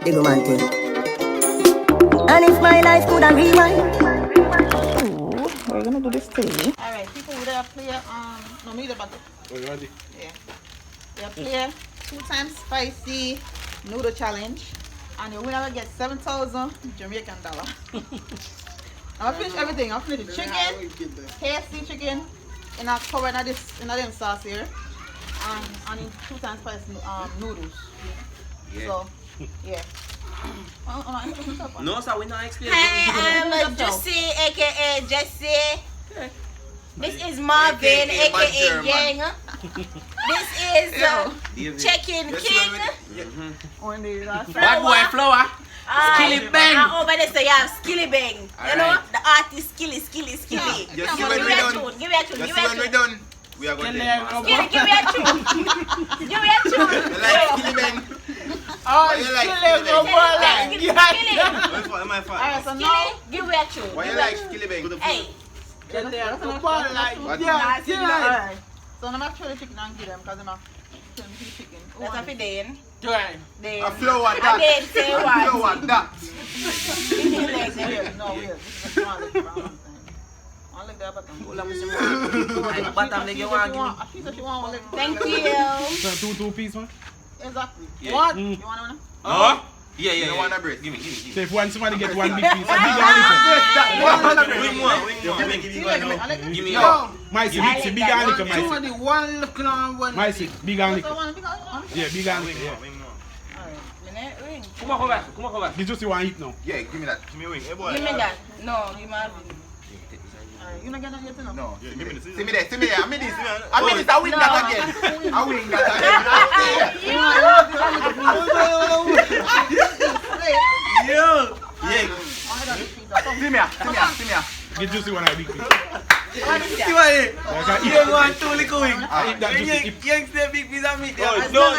big man thing. And if my life could have rewind. We're gonna do this thing. Alright, people would have play no me the battle. Oh, you ready? Yeah. They play 2 times spicy noodle challenge and the winner will get 7,000 Jamaican dollar. I'll finish everything. I'll finish the chicken, KFC chicken, and I'll cover in this sauce here. And in 2 times spicy noodles. Yeah. So yeah. No, sir, we not explain. Hi, I'm Jussie, aka Jessie. This is Marvin, aka Yang. This is Check-in King. Bad boy flower. Skilly bang. Over there, so you have Skilly Bang. You know, the artist Skilly. Just give when we're done. Give me a tune. Just when we're done. We are going to Skilly, give me a tune. Give me a tune. You like Skilly Bang? Oh, you like Skilly. My fault. Alright, so now Skilly, give me a tune. Why you like Skilly Bang? Hey. alright. So I'm actually chicken and give them because I'm a chicken. That's a Fidane. Try. A flower I that. did say A what. flower that. No, weird. This is one leg brown. One leg there, bottom. Bottom leg you want to give me? She said she want one leg. Thank you. So two-piece one? Exactly. Yeah. What? You want one? Oh? Yeah. You want a break? Give me. So if one somebody get one big piece, Give me no. My see big and little, my Two of the one looking on one. My see big and So little. one big one? Yeah, big and little, yeah. Ring. Come on. You just want to eat now. Yeah, give me that. Give me a wing. Hey boy. Give me that. No, give me a ring. Alright, you not get that yet enough? No. See me there. I mean this. I win that again. I win that again. Yo. Yeah. See me. Get juicy one, I big piece. See what it? You want 2 little wing. I eat that juicy. You stay big piece of meat. No, man. No,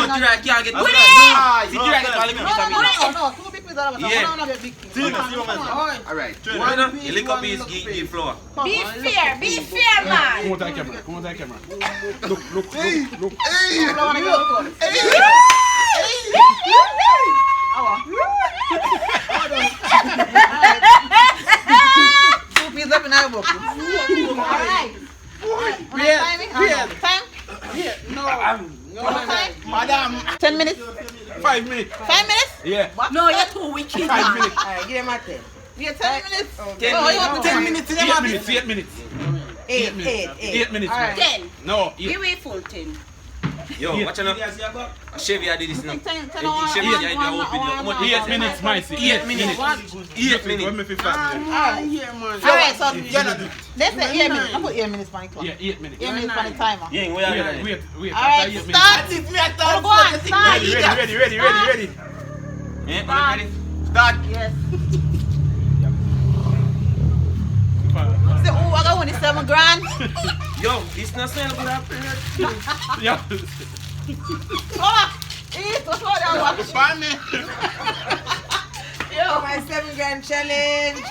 Jira can't get Put it. it! See, Jira get all the piece of meat. No, 2 big pieces out of it. Yeah. One not get big piece. Alright. You lick up his give flour. Be fair, man. Come on to the camera. Look. Two pieces up in our book. Alright. Time? Madam. 10 minutes? 5 minutes. 5 minutes? Yeah. No, you're too wicked, 5 minutes. Alright, give them a 10. Yeah, 10 minutes. 10 minutes. 8 minutes. 8 minutes. 8. 8 minutes. Alright. 10. No, Give me full 10. Yo, watch out. Chevy, I did this now. 10 Chevy, I did the whole video. 8 minutes, my see. 8 minutes. 8 minutes. Let me 5 minutes. Alright, so let's say 8 minutes. I put 8 minutes on the clock. Yeah, 8 minutes. 8 minutes on the timer. Yeah, where are you? Wait. Alright, After 8 minutes. start. Oh, go on, start. Ready. Yeah, ready? Start. Yes. Say, oh, I got one is $7,000. Yo, it's not saying good up Yeah. Oh, eat, what's all that? Yo, my 7 grand challenge.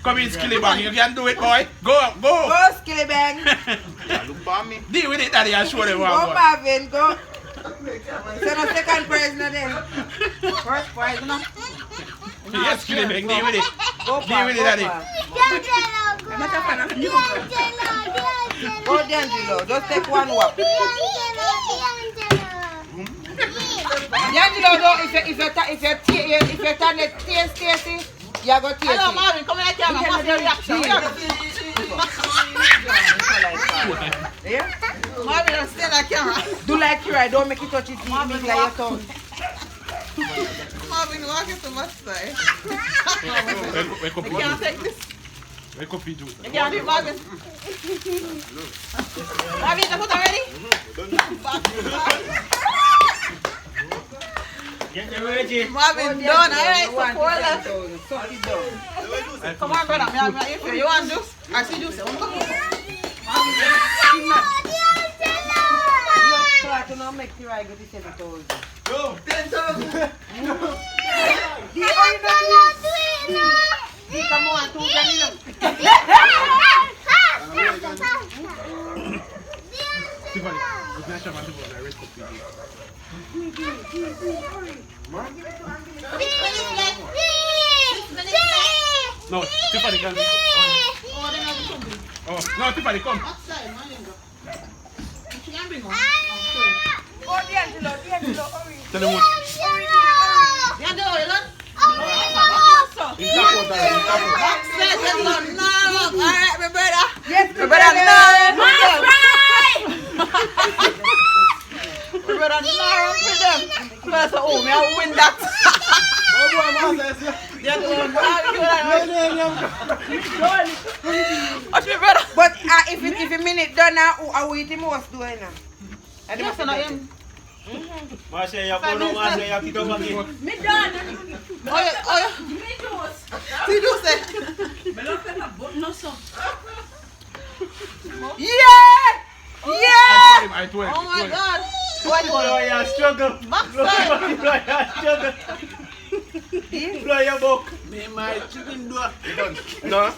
Come in, Skilly Bang. You can do it, boy. Go. Go, Skilly Bang. Look for me. Deal with it, daddy. I'll show them Go, what I Marvin, go. So no second prize, no then. First prize, no. Yes, Skilly Bang. Deal with it. Go, Deal with it, daddy. I'm not a fan of you. Go, D'Angelo. Just take one walk. D'Angelo, though, if you're turn it tasty, you're going to taste Hello, it. Marvin, come here, camera. What's your reaction? Yeah? Marvin, I'm still on camera. Do like you, right? Don't make it touch it. Make like your tongue. Marvin, walking to my side. Wake up, You can't take this. wake up, juice. You can't do it, Marvin. Marvin, the food already? Marvin, done. Alright, so 4 left. Suck it down. Come on, brother. You want juice? I see juice. Try to not make the right go to 7,000. Go. 10,000. Come on, 2 grand. Tiffany, it's not sure about the red cup today. No, Tiffany can be. Oh, no, Tiffany, come. Outside, man. She can bring one. Oh, D'Angelo, hurry. Tell them what. D'Angelo, you learn? In top water, in top water. Outside, D'Angelo, no. All right, my brother. Yes, My brother, no. My brother, no. For them. First, oh, me, I win that. Watch me, brother. But if a minute done now, I will eat him most doing now. Yes, I know him. Masha, you have no Masha, you have to come again. Me done. Oh, yeah. Me juice. See, you say. Me love them but no so. Yeah! I told him. Oh my God. What you struggle? Backside. Struggle. Blow your book. Me, my chicken do. You done? No.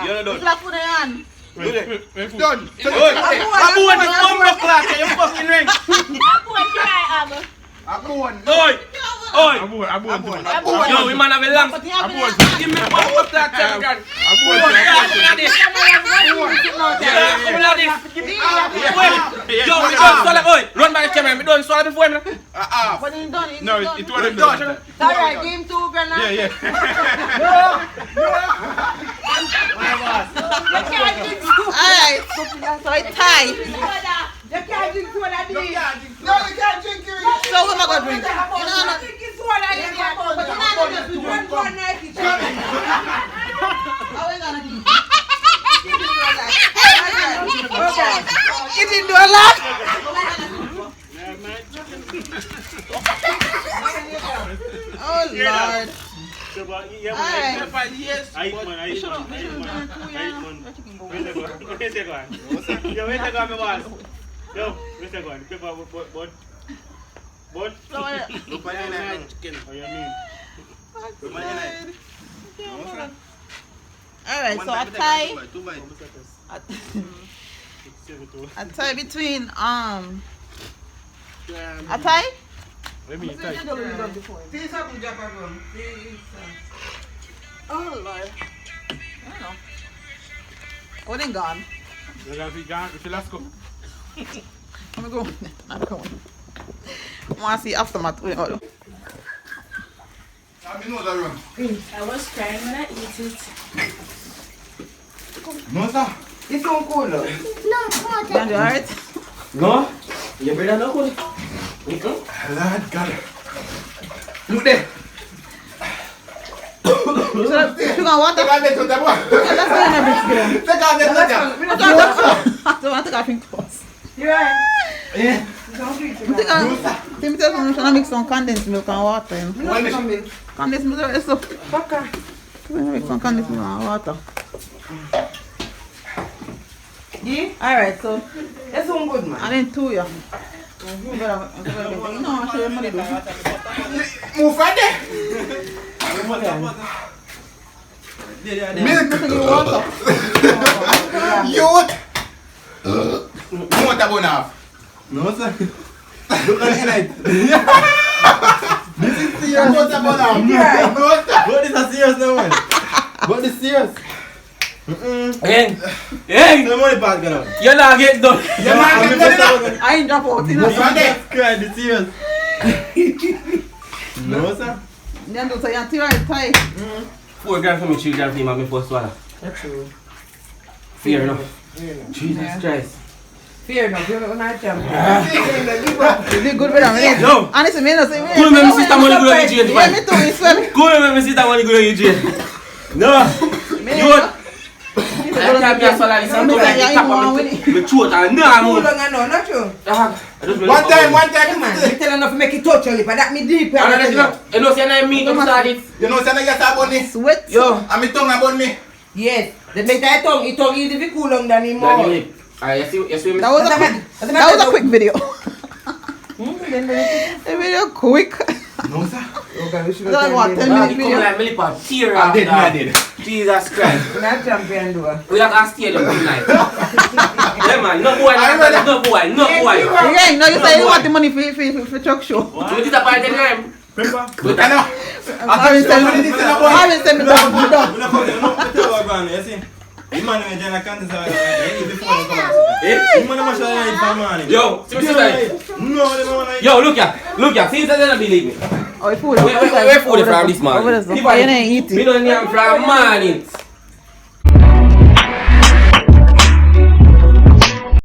You're not done. Slap on the hand. Done. Abu, what is number clock? You fucking ring. Abu, try Abu. Oi. Abu. Yo, we man have a lamp. But you have Abu. Give me one more clock. Yo, we done swallow. Oi, run by the camera. We done swallow before me. But he's done. He's No, done. it wasn't done. Alright, game 2, Grandma. Yeah. Alright, so I tie. You can't drink soda, do you? No, you can't drink it. So what am I gonna drink? You know, Drinking soda, you can't but you're not gonna do drink one night. How we gonna do? Get into a lot. Oh Lord. Alright. I eat one. Where's the gun? Yo, where's the gun, my boss? Yo, where's the gun? But? Look on your name. Oh, you mean? Look on your name. Alright, so I tie between I tie? Let me tell you. Oh Lord. I don't know. Oh, then gone. You're going to be gone if you last go. I'm going. I'm going. I want to see aftermath. Wait, hold on. I know that run. I was crying when I eat it. No, sir. It's so cool. You alright? No? You better not go. Lord God. Look there. You gonna water? Take out that to the boy. That's why I'm not Take out that to I don't want to go in close. You're right. Yeah. Let me tell you, I'm trying to mix some condensed milk and water. You know? Condensed milk is so. Mix some condensed milk and water. Yeah? Alright, so that's so good, man. And then 2, yeah. No, I'll show you money. Move right there. Milk. Youth. You want that one off? No, sir. Look at it. This is serious. You want that one off? Yeah. No, sir. What is that serious now, man? What is serious? Hey. No money part going on. You're not getting done. You're not getting done. I ain't drop out. You know? Move right there. Cry, the serious. No, sir. Then do say you're tight. 4 grand for me, 3 grand for you, my first swallow. That's true. Fear enough. Jesus Christ. Fear no, you're not jumping. You did good with them. No. And it's a minute. Cool, me sister money go to jail. Yeah, me too. It's well. Cool, me sister money go to jail. No. You would. I can't be a swallow this and talk like the top of my throat and no, I'm Too long, I know, not true. One time. Come on, you tell enough to make it touch your lip, but that me deep. You know, say I mean to start it. You know, say I get a bunny. Sweat. Yo. And my tongue about me. Yes, the better tongue, it tongue easy to cool long than him more. You see me? That was a quick video. The video quick. No, sir. Okay, we should That's what, 10 minute You come video. like Millipede, tear I off did, that. I did. Jesus Christ. Not champion do. We are going to stay there tonight. Yeah, man. No boy. No boy. Yeah, you know you say you want the money for truck show. You disappointed him? Pepper. But I know. I haven't sent me down. You know, you see? You man in the contest before you come out. You man must have for money. Yo, see what No, Yo, look here. Since I don't believe me. Oh, food. Where food from this man? You ain't eating. We don't need from morning.